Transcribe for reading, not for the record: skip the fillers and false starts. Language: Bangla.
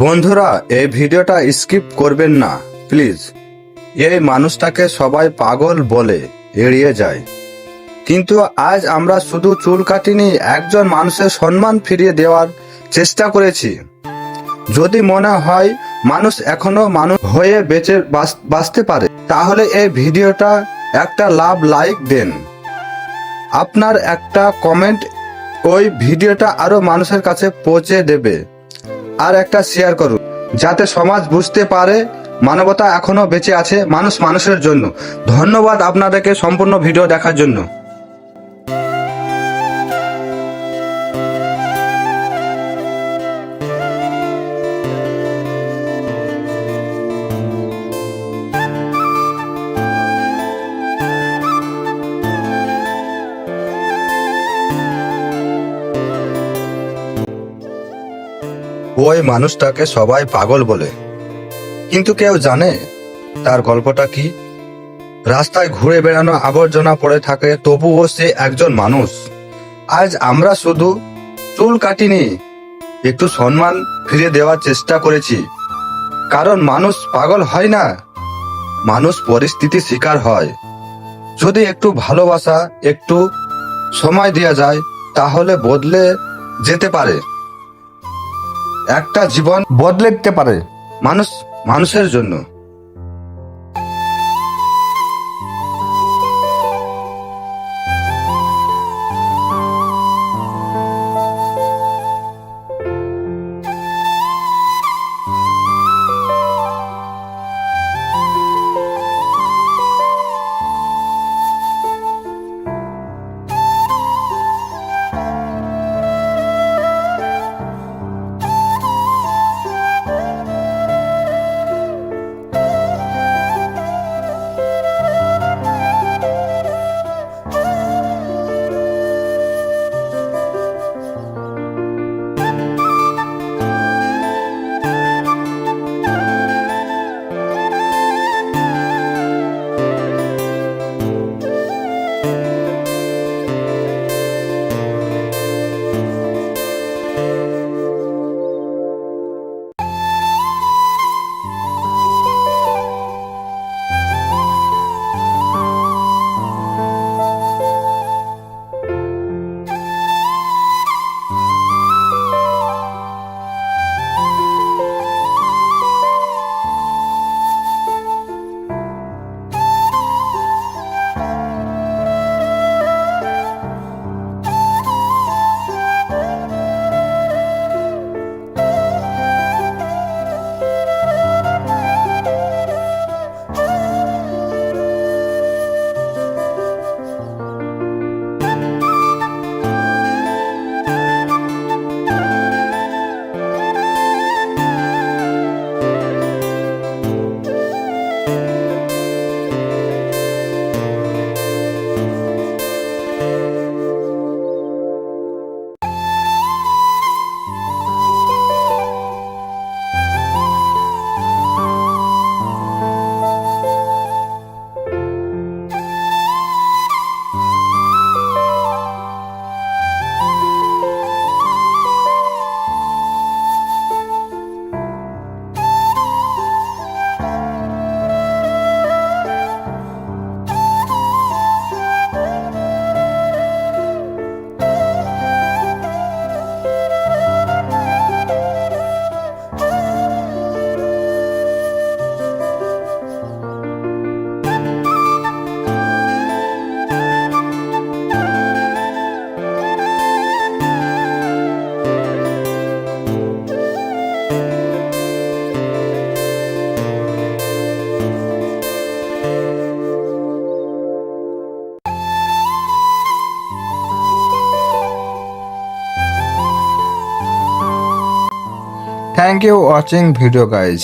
বন্ধুরা, এই ভিডিওটা স্কিপ করবেন না প্লিজ। এই মানুষটাকে সবাই পাগল বলে এড়িয়ে যায়, কিন্তু আজ আমরা শুধু চুল কাটিনি, একজন মানুষের সম্মান ফিরিয়ে দেওয়ার চেষ্টা করেছি। যদি মনে হয় মানুষ এখনো মানুষ হয়ে বেঁচে বাঁচতে পারে, তাহলে এই ভিডিওটা একটা লাইক দেন। আপনার একটা কমেন্ট ওই ভিডিওটা আরো মানুষের কাছে পৌঁছে দেবে। আর একটা শেয়ার করুন, যাতে সমাজ বুঝতে পারে মানবতা এখনো বেঁচে আছে, মানুষ মানুষের জন্য। ধন্যবাদ আপনাদেরকে সম্পূর্ণ ভিডিও দেখার জন্য। ওই মানুষটাকে সবাই পাগল বলে, কিন্তু কেউ জানে তার গল্পটা কি? রাস্তায় ঘুরে বেড়ানো, আবর্জনা পড়ে থাকে, তবুও সে একজন মানুষ। আজ আমরা শুধু চুল কাটিনি, একটু সম্মান ফিরে দেওয়ার চেষ্টা করেছি। কারণ মানুষ পাগল হয় না, মানুষ পরিস্থিতির শিকার হয়। যদি একটু ভালোবাসা, একটু সময় দেওয়া যায়, তাহলে বদলে যেতে পারে। একটা জীবন বদলে দিতে পারে মানুষ মানুষের জন্য। Thank you watching video guys.